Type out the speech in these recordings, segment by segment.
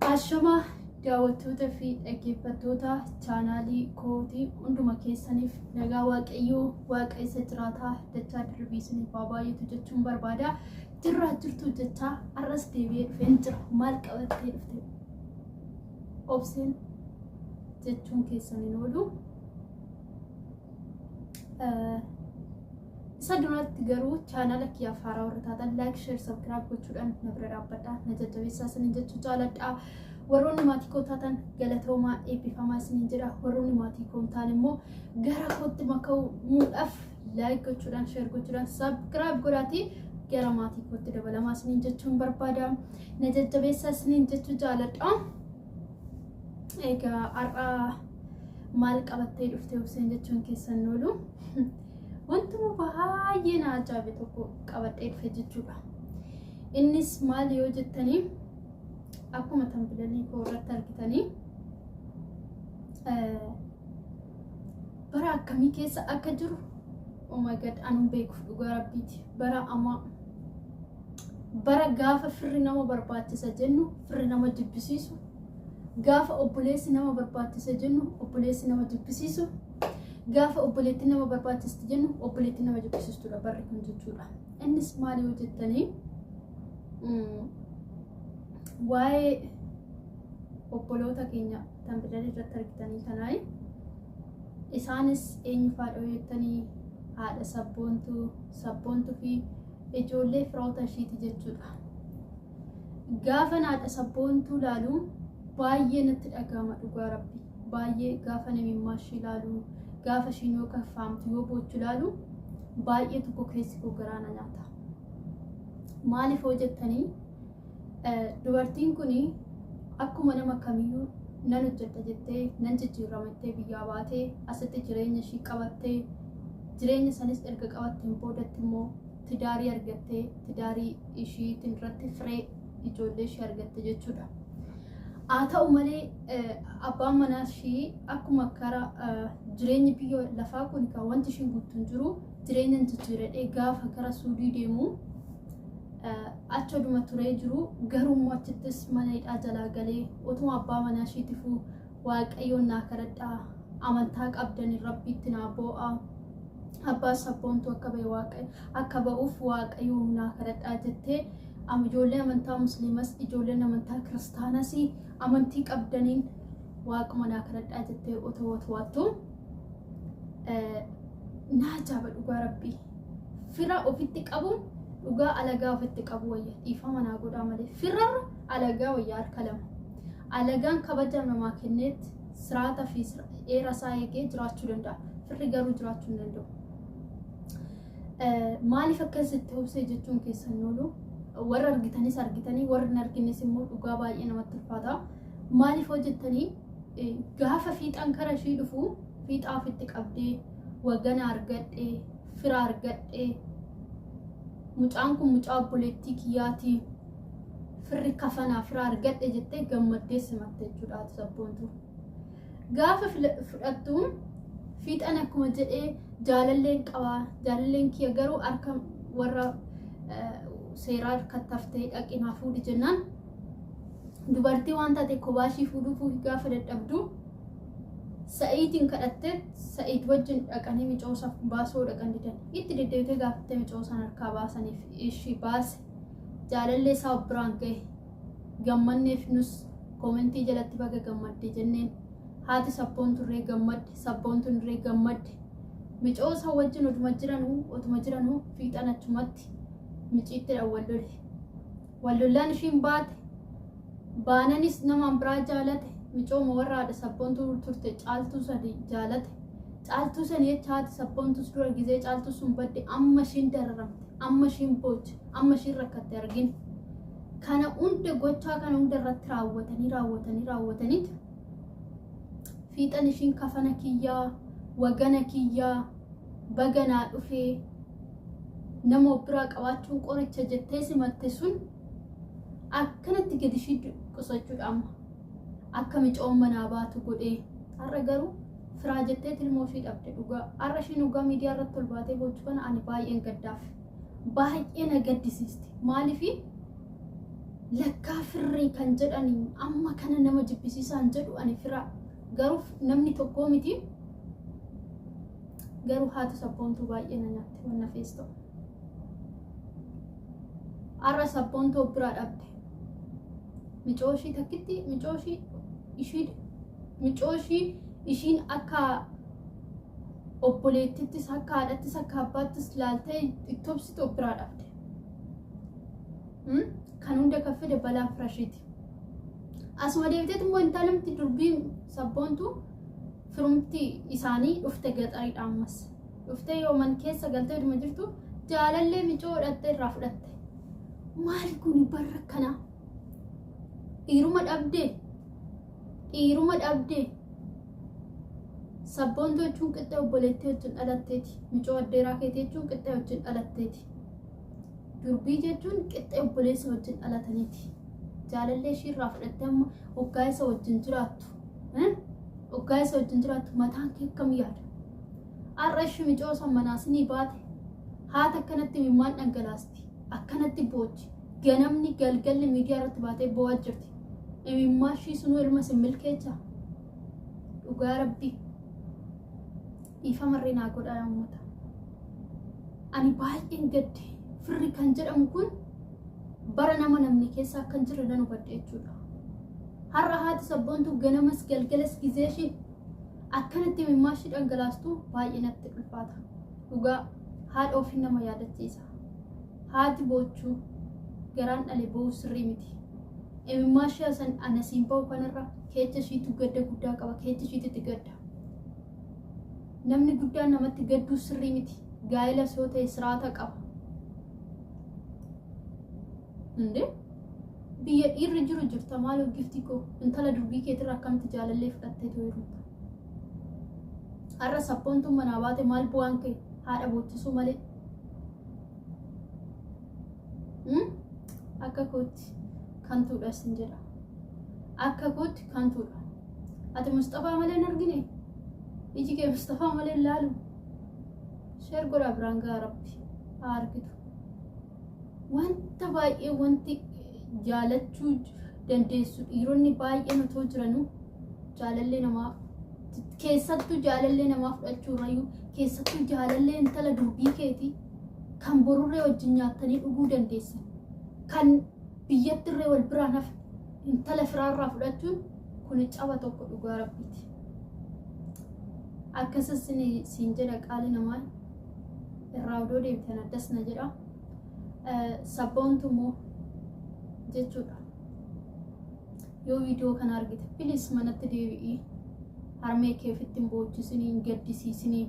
Ashama daawwattoota fi dhaggeeffattoota chaanaalii kootii hunduma keessaniif nagaa waaqayyoo waaqa isa jiraataa dachaa dirbiisaniif baay'eetu jechuun barbaada. Jirraa jirtu jechaa arras deebi'ee dhufeen jira. Maal qabattee dhufte? Obseen jechuun keessaniin oolu. Isa duratti garuu chaanaala kiyyaaf haaraa warra taatan like, share, subscribe gochuudhaan na bira dhaabbadhaa. Na jajjabeessaa isiniin jechuu jaaladhaa. Warroonni maatii koo taatan galatoomaa eebbifamaa isiniin jedha. Warroonni maatii koo ta'an immoo gara kootti makamuudhaaf like gochuudhaan, share gochuudhaan, subscribe godhaatii gara maatii kootti dabalamaa isiniin jechuun barbaada. Na jajjabeessaa isiniin jechuu jaaladhaa. Egaa har'a maal qabattee dhufte obseen jechuun keessan oolu. Wantuma baay'ee na ajaa'ibe tokko qabadhee dhufe jechuudha. Innis maal yoo jettanii akkuma tambilanii koo irratti argitanii bara akkamii keessa akka jiru oh my god anu beekuuf dhugaa rabbiiti. Bara amma bara gaafa firri nama barbaachisa jennu firri nama jibbisiisu, gaafa obboleessi nama barbaachisa jennu obboleessi nama jibbisiisu, gaafa obboleetti nama barbaachisti jennu obboleetti nama jibbisiistudha barri kun jechuudha. Innis maal yoo jettanii waa'ee obboloota keenya tambilanii irratti argitanii kanaayi. Isaanis eenyu faadha yoo jettanii haadha sabboontuu fi ijoollee firoota ishiiti jechuudha. Gaafa haadha sabboontuu ilaalu baay'ee natti dhagahama dhugaa rabbi. Baay'ee gaafa namimmaa ishii ilaalu, gaafa ishiin yoo kaffaamtu yoo boochu ilaalu baay'ee tokko keessi koo garaa na nyaata. Maaliif yoo jettanii dubartiin kun akkuma nama kamiyyuu nan hojjeta jettee nan jijjiirama jettee biyyaa baatee asitti jireenya ishii qabattee jireenya sanis erga qabatteen boodatti immoo tidaarii argattee tidaarii ishiitiin irratti firee ijoollee ishii argatte jechuudha. Haa ta'u malee abbaan manaa ishii akkuma karaa jireenyi biyya lafaa kun kan wanti ishiin guutuun jiru jireenya jijjiiradhee gaafa gara Suudii deemu achooduma turee jiru garuu achittis mana hidhaa jalaa galee otuma abbaa manaa ishiitiifuu waaqayyoon naa kadhadhaa amantaa qabdanii rabbiitti naa boo'aa abbaa sabboontuu akka ba'uuf waaqayyoon naa kadhadhaa jettee ijoollee amantaa musliimas ijoolleen amantaa kiristaanas amantii qabdaniin waaquma naa kadhadhaa jettee otoo wattu naa ajaa'iba dhugaa rabbii. Fira ofitti qabuun dhugaa alagaa ofitti qabu wayya dhiifama naa godhaa malee firarra alagaa wayya harka lama. Alagaan kabaja namaa kenneetti siraata fi dheera isaa eegee jiraachuu danda'a. Firri garuu jiraachuu hin danda'u. Maaliif akkasitti hubsee jechuun keessan oolu warra argitanis argitanii warra hin argines immoo dhugaa baay'ee namatti ulfaata. Maaliif hojjettanii gaafa fiixaan kara ishii dhufu fiixaa ofitti qabdee wagana argadhee fira argadhee mucaan kun mucaa obboleettii kiyyaatii firri kafanaa fira argadhe jettee gammaddee simatte jechuudha sabboontuu. Gaafa fudhattu fiixaan akkuma jedhee jaalalleen qabaa jaalalleen kiyya garuu harka warra seeraa kattaftee dhaqinaa fuudhi jennaan dubartii waan taate kobaashii fuudhuu gaafa dadhabdu Sa'iitiin kadhattee Sa'iid wajjin dhaqanii micoosaaf baasoo dhaqan didan itti deddeebitee gaafattee micoosan harkaa baasaniif ishii baase jaalallee isaa biraan gahe gammanneef nus koomentii jalatti baga gammadde jenneen haati sabboonturree gammadde sabboonturree gammadde micoosa wajjin otuma jiranuu fiixan achumatti miciittidhaan wallollaan ishiin baate baananis namaan biraa jaalate micooma warra haadha sabboontuu turte caaltuu sadii jaalate caaltuu sanii jecha haati sabboontuus dura gizee caaltuu sun badde amma ishiin dararamte amma ishiin booche amma ishiin rakkatte argine. Kana hunda gochaa kana hunda irratti raawwataniitu fiixan ishiin kafana kiyyaa wagana kiyyaa baganaa dhufee nama biraa qabaachuun qoricha jettee simatte sun akkanatti gadi ishii qusachuudha amma. Akka micoon manaa baatu godhee har'a garuu firaa jettee ilmoo ishii dhabde dhugaa har'a ishiin dhugaa miidiyaa irratti ol baatee gochuu kana ani baay'een gaddaaf baay'ee na gaddisiiste. Maaliif lakkaa firrii kan jedhanii amma kana nama jibbisiisaan jedhu ani fira garuu namni tokko miti garuu haati sabboontuu baay'ee na nyaatti wanna feestoo arra sabboontuu biraa dhabde micooshii takkitti micooshii ishiin akka obboleettittis akka haadhattis akka abbaattis laaltee ittobsitu biraa dhabde kan hunda kan fide balaa firashiiti asuma deebiteet immoo intaalamti durbii sabboontuu firumti isaanii dhufte gaxariidha ammas dhufte yooman keessa galtee dhuma jirtu jaalallee micoo hidhatte irraa fudhatte maali kun barra kana dhiiruma dhabdee sabboontuu jechuun qixxee obboleettii wajjin dhalatteeti micoo addeeraa keetii jechuun qixxee wajjin dhalatteeti durbii jechuun qixxee obboleessa wajjin dhalataniiti jaalallee ishii irraa fudhatte amma waggaa isa wajjin jiraattu mataan kee akkam yaada har'a ishii micoo san manaasinii baate haata akkanatti mimmaan dhangalaasti akkanatti boochi ganamni galgalli miidiyaa irratti baatee bo'aa jirti mimmaa ishii sunuu ilma sin milkeecha dhugaa rabbii dhiifamarree naa godhaa yaammata ani baay'een gadde firri kan jedhamu kun bara nama namni keessa akkan jirre nan hubadhe jechuudha har'a haati sabboontuu ganamas galgalas gizee ishii akkanatti mimmaa ishii dhangalaastu baay'ee natti ulfaata dhugaa haadha ofii nama yaadachiisa haati boochuu garaan dhale ba'uu sirrii miti mimmaa ishii asan anasiin ba'u kanarra keecha ishiitu gadda guddaa qaba keecha ishiititti gadda namni guddaan namatti gadduu sirrii miti gaa'ela soo ta'e siraata qaba biyya dhiirri jiru jirta maal giftii koo intala durbii keetirraa akkamitti jaalallee fudhattee tooyiruuta har'a sabboontuun manaa baate maal bu'aan kee haadha boochisuu malee akka kootti kantuudha sin jedha akka kootti kantuudha ati Mustafaa malee hin argine iji kee Mustafaa malee hin laalu sheer godhaa biraan gaa rabbi haa argitu wanta baay'ee wanti jaalachuu dandeessu dhiironni baay'een otoo jiranuu jaalallee namaa keessattuu jaalallee namaa fudhachuurrayyuu keessattuu jaalallee intala durbii keetii kan borurree wajjin nyaattanii dhuguu dandeessan kan biyyattirree wal biraan hafe intala firaarraa fudhachuun kun caba tokko dhugaa rabbiiti akkasas siin jedha qaali namaa irraa odoo deebitan addas na jedha sabboontu immoo jechuudha yoo viidiyoo kana argite bilis manatti deebi'ii harmee kee ofitti hin boochisini hin gaddisiisini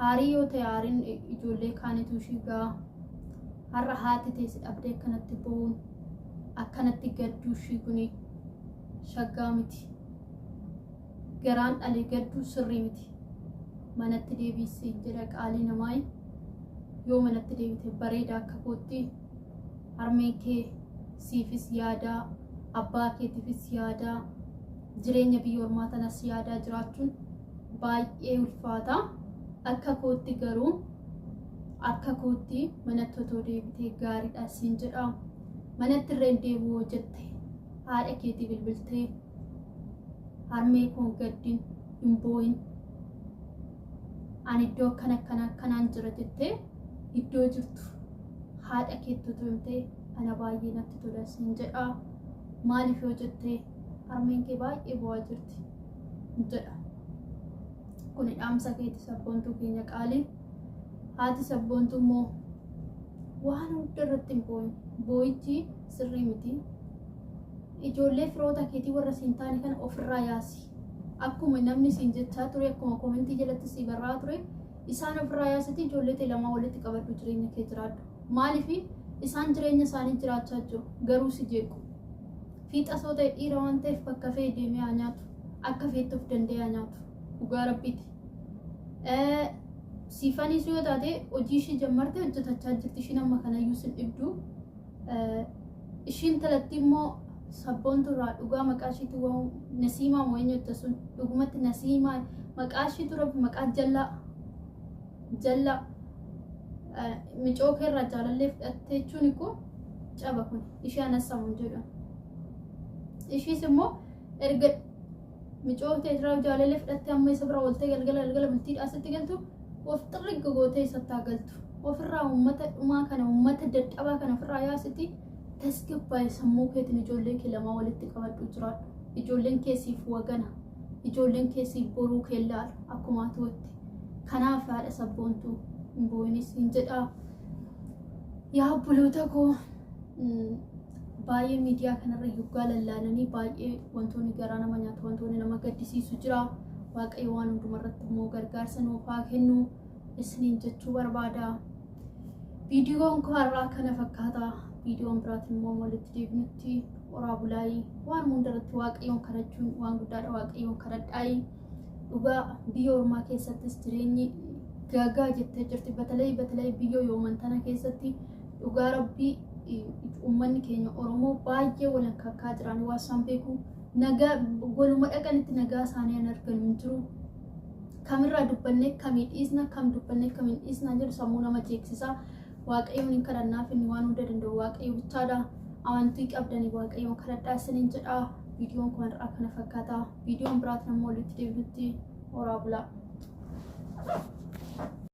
haarii yoo ta'e haariin ijoollee kaanitu ishii gaa har'a haati teessi dhabdee akkanatti bo'uun akkanatti gadduu ishii kuni shaggaa miti garaan dhalee gadduu sirrii miti manatti deebisii jedha qaalii namaa yoo manatti deebite bareeda akka kootti harmee kee siifis yaadaa abbaa keetiifis yaadaa jireenya biyya ormaa tanas yaadaa jiraachuun baay'ee ulfaata akka kootti garuu akka kootti manatti otoo deebitee gaariidha siin jedha manatti irree deebi'uu jette haadha keetii bilbiltee harmee koon gaddin hin boo'in ani iddoo akkanaan jira jettee iddoo jirtu haadha keetti otoo himtee ana baay'ee natti tola siin jedha maaliif yoo jettee harmeen kee baay'ee bo'aa jirti jedha kun dhaamsa keeti sabboontuu keenya qaalii haati sabboontuu immoo waan hunda irratti hin boo'in boo'ichi sirrii miti ijoollee firoota keetii warra siin taane kana ofirraa yaasi akkuma namni siin jechaa ture akkuma koomentii jalatti sii barraa ture isaan ofirraa yaasiti ijoollee ta'e lamaa walitti qabadhu jireenya kee jiraadhu maaliif isaan jireenya isaanii jiraachaa jiru garuu si jeequ fiixa soo ta'e dhiira waan ta'eef bakka fe'ee deemee haa nyaatu akka feetti of danda'ee haa nyaatu dhugaa rabbiiti siifanis yoo taate hojii ishii jammarte hojjetachaa jirti ishiin amma kanayyuu sin dhibdu ishiin talatti immoo sabboontu irraa dhugaa maqaa ishiitti waan nasiimaa moo'een jette sun dhugumatti nasiimaa maqaa ishii tura maqaa jallaa micoo keerraa jaalallee fudhatte jechuun ikko caba kun ishee anassamu jedha ishiis immoo erga micootee irraa jaalala fudhattee amma isa bira waltee galgala bultiidhaa sitti galtu of xirriga gootee isatti galtu ofirraa uummata dhumaa kana uummata dadhabaa kana ofirraa yaasiti tasgabbaa'ee sammuu keetiin ijoollee kee lama walitti qabadhu jiraadhu ijoolleen keessiif wagana ijoolleen keessiif boruu kee laalu akkuma tuutti kanaaf haadha sabboontuu hin boo'inis hin jedhaa yaa obboloota koo baay'ee miidiyaa kanarra yoggaa lallaalanii baay'ee wantoonni garaa nama nyaatu wantoonni nama gaddisiisu jira waaqayyo waan hundumarratti immoo gargaarsa nuuf haa kennu isiniin jechuu barbaada viidiyoon koo har'aa kana fakkaata viidiyoon biraatiin immoo walitti deebinutti horaa bulaayii waan hundarratti waaqayyoon kadhachuun waan guddaadha waaqayyoon kadhadhaayi dhugaa biyya ormaa keessattis jireenyi gagaa jettee jirti batalee biyya yoomantana keessatti dhugaa rabbii ummanni keenya oromoo baay'ee walan kakkaa jiran waasaan beeku nagaa goluma dhaqanitti nagaa isaanii an arganu hin jiru kamirraa dubbannee kamii dhiisna kam dubbannee kamiin dhiisna jedhu sammuu nama jeeksisa waaqayyoon hin kadhannaaf inni waan hunda danda'u waaqayyo bichaadha amantii qabdanii waaqayyoon kadhadhaa isiniin jedhaa viidiyoon kun har'aa kana fakkaata viidiyoon biraatiin ammoo walitti deebinutti horaa bulaa